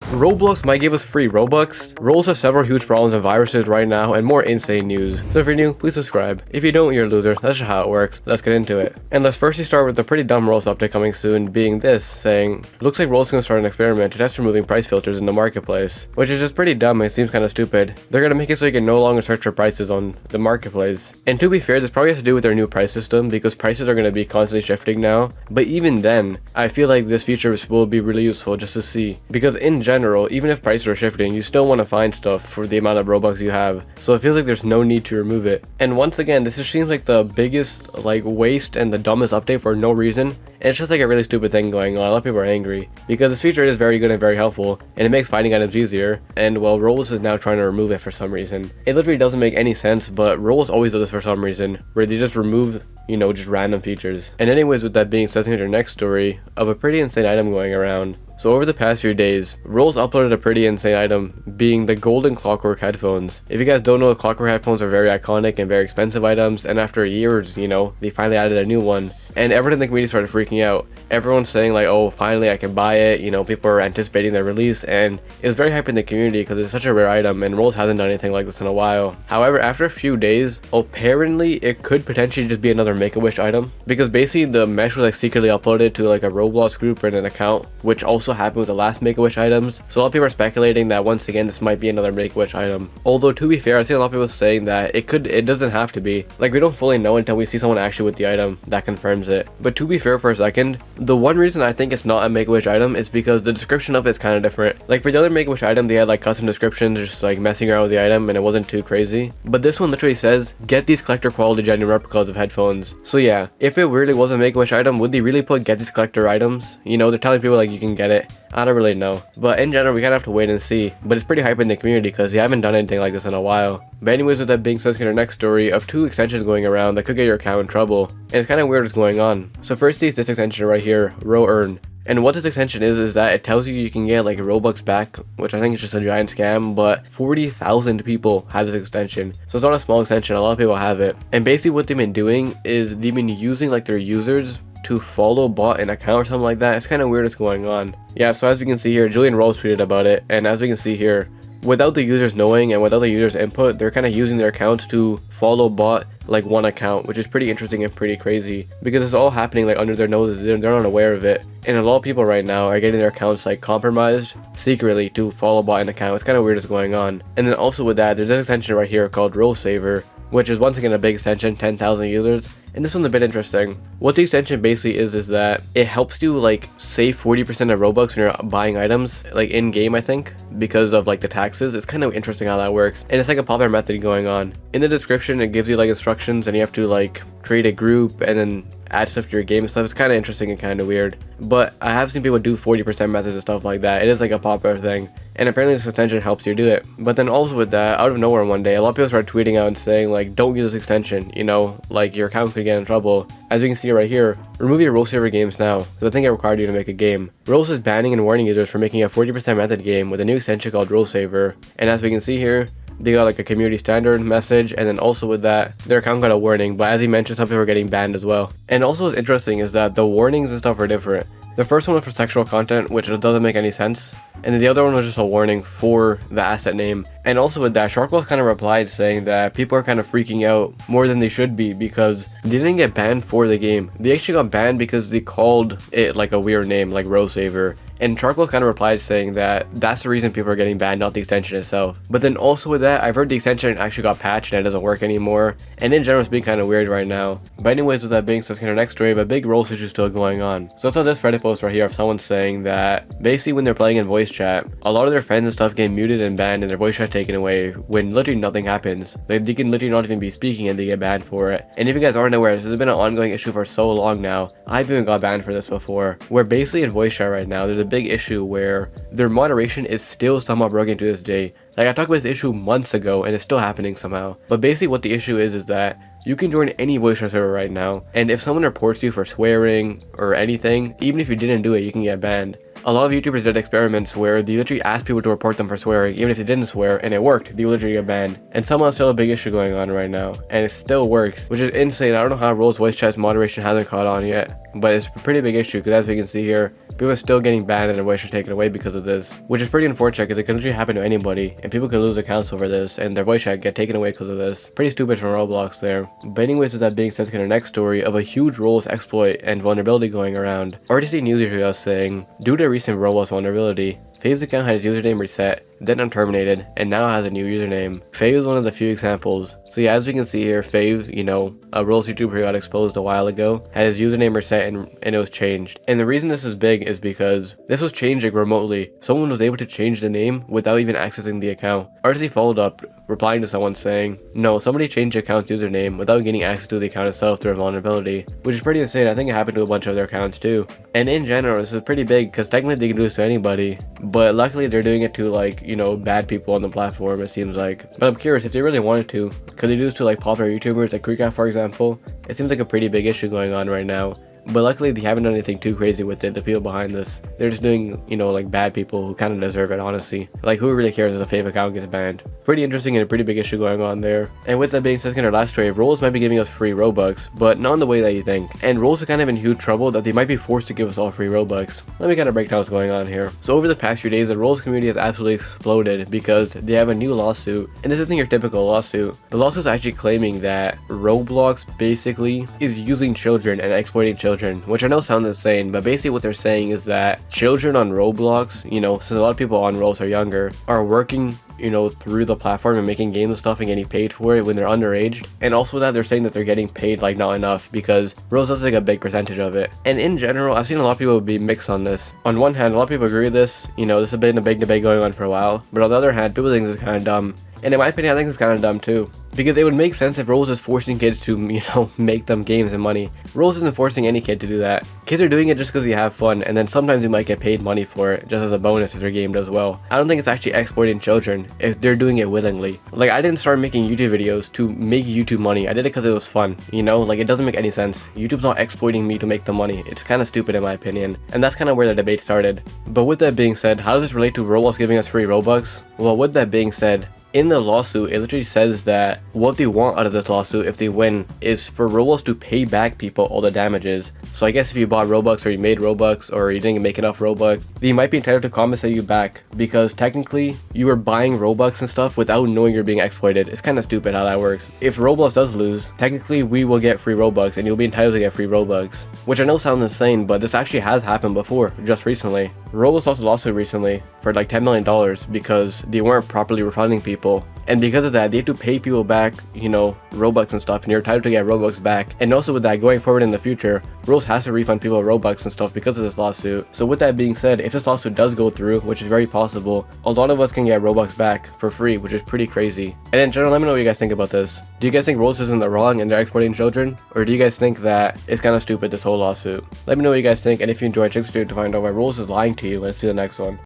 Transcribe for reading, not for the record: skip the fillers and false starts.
Roblox might give us free Robux. Roblox has several huge problems and viruses right now, and more insane news. So if you're new, please subscribe. If you don't, you're a loser. That's just how it works. Let's get into it. And let's firstly start with the pretty dumb Roblox update coming soon, being this, saying, looks like Roblox is going to start an experiment to test removing price filters in the marketplace, which is just pretty dumb and it seems kind of stupid. They're going to make it so you can no longer search for prices on the marketplace. And to be fair, this probably has to do with their new price system, because prices are going to be constantly shifting now. But even then, I feel like this feature will be really useful just to see, because in general, even if prices are shifting, you still want to find stuff for the amount of Robux you have, so it feels like there's no need to remove it. And once again, this just seems like the biggest waste and the dumbest update for no reason. And it's just like a really stupid thing going on. A lot of people are angry because this feature is very good and very helpful, and it makes finding items easier. And well, Roblox is now trying to remove it for some reason. It literally doesn't make any sense, but Roblox always does this for some reason, where they just remove, just random features. And anyways, with that being said, let's get to our next story of a pretty insane item going around. So over the past few days, Roblox uploaded a pretty insane item, being the golden clockwork headphones. If you guys don't know, the clockwork headphones are very iconic and very expensive items, and after years, they finally added a new one. And everyone in the community started freaking out. Everyone's saying like, oh, finally I can buy it. People are anticipating their release, and it was very hype in the community because it's such a rare item, and Roblox hasn't done anything like this in a while. However, after a few days, apparently it could potentially just be another Make-A-Wish item, because basically the mesh was secretly uploaded to a Roblox group or an account, which also happened with the last Make-A-Wish items. So a lot of people are speculating that once again this might be another Make-A-Wish item. Although to be fair, I see a lot of people saying that it doesn't have to be. We don't fully know until we see someone actually with the item that confirms it. But to be fair for a second, the one reason I think it's not a Make-A-Wish item is because the description of it's kind of different. For the other Make-A-Wish item, they had custom descriptions, just messing around with the item, and it wasn't too crazy. But this one literally says, get these collector quality genuine replicas of headphones. So yeah, if it really was a Make-A-Wish item, would they really put get these collector items? They're telling people you can get it. I don't really know. But in general, we kind of have to wait and see. But it's pretty hype in the community because they haven't done anything like this in a while. But anyways, with that being said, let's get our next story of two extensions going around that could get your account in trouble. And it's kind of weird what's going on. So firstly, is this extension right here, Row Earn. And what this extension is that it tells you can get Robux back, which I think is just a giant scam, but 40,000 people have this extension. So it's not a small extension, a lot of people have it. And basically what they've been doing is they've been using their users to follow bot an account or something like that. It's kind of weird what's going on. Yeah, so as we can see here, Julian Rose tweeted about it, and as we can see here, without the users knowing and without the users input, they're kind of using their accounts to follow bot one account, which is pretty interesting and pretty crazy because it's all happening under their noses. They're not aware of it, and a lot of people right now are getting their accounts compromised secretly to follow bot an account. It's kind of weird what's going on. And then also with that, there's this extension right here called Roll Saver, which is once again a big extension, 10,000 users. And this one's a bit interesting. What the extension basically is that it helps you save 40% of Robux when you're buying items in game, I think, because of the taxes. It's kind of interesting how that works, and it's a popular method going on. In the description, it gives you instructions, and you have to create a group and then add stuff to your game and stuff. It's kind of interesting and kind of weird, but I have seen people do 40% methods and stuff like that. It is a popular thing, and apparently this extension helps you do it. But then also with that, out of nowhere one day, a lot of people started tweeting out and saying don't use this extension, your account could get in trouble. As you can see right here, remove your Roll Saver games now, because I think it required you to make a game. Roblox is banning and warning users for making a 40% method game with a new extension called Roll Saver. And as we can see here, they got a community standard message, and then also with that, their account got a warning. But as he mentioned, some people are getting banned as well. And also what's interesting is that the warnings and stuff are different. The first one was for sexual content, which doesn't make any sense, and then the other one was just a warning for the asset name. And also with that, Sharkwell's kind of replied saying that people are kind of freaking out more than they should be because they didn't get banned for the game. They actually got banned because they called it a weird name, Row Saver. And Charcoal's kind of replied saying that that's the reason people are getting banned, not the extension itself. But then also with that, I've heard the extension actually got patched and it doesn't work anymore. And in general, it's being kind of weird right now. But anyways, with that being said, let's get to our next story of a big Roblox issue still going on. So I saw this Reddit post right here of someone saying that basically when they're playing in voice chat, a lot of their friends and stuff get muted and banned and their voice chat taken away when literally nothing happens. They can literally not even be speaking and they get banned for it. And if you guys aren't aware, this has been an ongoing issue for so long now. I've even got banned for this before, where basically in voice chat right now, there's a big issue where their moderation is still somewhat broken to this day. I talked about this issue months ago and it's still happening somehow. But basically what the issue is that you can join any voice chat server right now, and if someone reports you for swearing or anything, even if you didn't do it, you can get banned. A lot of YouTubers did experiments where they literally asked people to report them for swearing, even if they didn't swear, and it worked. They would literally get banned. And somehow still a big issue going on right now, and it still works, which is insane. I don't know how Roll's voice chat's moderation hasn't caught on yet, but it's a pretty big issue because as we can see here, people are still getting banned and their voice are taken away because of this, which is pretty unfortunate because it can literally happen to anybody, and people could lose accounts over this, and their voice chat get taken away because of this. Pretty stupid from Roblox there. But anyways, with that being said, let's get our next story of a huge Roblox exploit and vulnerability going around. Already seen news here saying, due to a recent Roblox vulnerability, Fave's account had his username reset, then unterminated, and now has a new username. Fave is one of the few examples. So yeah, as we can see here, Fave, you know, a Roblox YouTuber who got exposed a while ago, had his username reset and it was changed. And the reason this is big is because this was changing remotely. Someone was able to change the name without even accessing the account. RC followed up, replying to someone saying, no, somebody changed the account's username without getting access to the account itself through a vulnerability, which is pretty insane. I think it happened to a bunch of their accounts too. And in general, this is pretty big because technically they can do this to anybody, but luckily they're doing it to, like, you know, bad people on the platform, it seems like. But I'm curious if they really wanted to, could they do this to like popular YouTubers like Creekout, for example? It seems like a pretty big issue going on right now. But luckily they haven't done anything too crazy with it, the people behind this. They're just doing, you know, like bad people who kind of deserve it, honestly. Like, who really cares if a fake account gets banned? Pretty interesting and a pretty big issue going on there. And with that being said, in our last story, Roblox might be giving us free Robux, but not in the way that you think. And Roblox are kind of in huge trouble that they might be forced to give us all free Robux. Let me kind of break down what's going on here. So over the past few days, the Roblox community has absolutely exploded because they have a new lawsuit. And this isn't your typical lawsuit. The lawsuit is actually claiming that Roblox basically is using children and exploiting children, which I know sounds insane, but basically what they're saying is that children on Roblox, you know, since a lot of people on Roblox are younger, are working, you know, through the platform and making games and stuff and getting paid for it when they're underage. And also that they're saying that they're getting paid like not enough because Roblox does like a big percentage of it. And in general, I've seen a lot of people be mixed on this. On one hand, a lot of people agree with this, you know, this has been a big debate going on for a while, but on the other hand, people think this is kind of dumb. And in my opinion, I think it's kind of dumb too. Because it would make sense if Roblox is forcing kids to, you know, make them games and money. Roblox isn't forcing any kid to do that. Kids are doing it just because they have fun, and then sometimes you might get paid money for it, just as a bonus if their game does well. I don't think it's actually exploiting children if they're doing it willingly. Like, I didn't start making YouTube videos to make YouTube money. I did it because it was fun, you know? Like, it doesn't make any sense. YouTube's not exploiting me to make the money. It's kind of stupid in my opinion. And that's kind of where the debate started. But with that being said, how does this relate to Roblox giving us free Robux? Well, with that being said, in the lawsuit, it literally says that what they want out of this lawsuit, if they win, is for Roblox to pay back people all the damages. So I guess if you bought Robux or you made Robux or you didn't make enough Robux, they might be entitled to compensate you back because technically you were buying Robux and stuff without knowing you're being exploited. It's kind of stupid how that works. If Roblox does lose, technically we will get free Robux and you'll be entitled to get free Robux, which I know sounds insane, but this actually has happened before, just recently. Roblox lost a lawsuit recently for like $10 million because they weren't properly refunding people. And because of that, they have to pay people back, you know, Robux and stuff, and you're entitled to get Robux back. And also with that, going forward in the future, Roblox has to refund people Robux and stuff because of this lawsuit. So with that being said, if this lawsuit does go through, which is very possible, a lot of us can get Robux back for free, which is pretty crazy. And in general, let me know what you guys think about this. Do you guys think Roblox is in the wrong and they're exploiting children? Or do you guys think that it's kind of stupid, this whole lawsuit? Let me know what you guys think, and if you enjoyed, check the video to find out why Roblox is lying to you, and see you in the next one.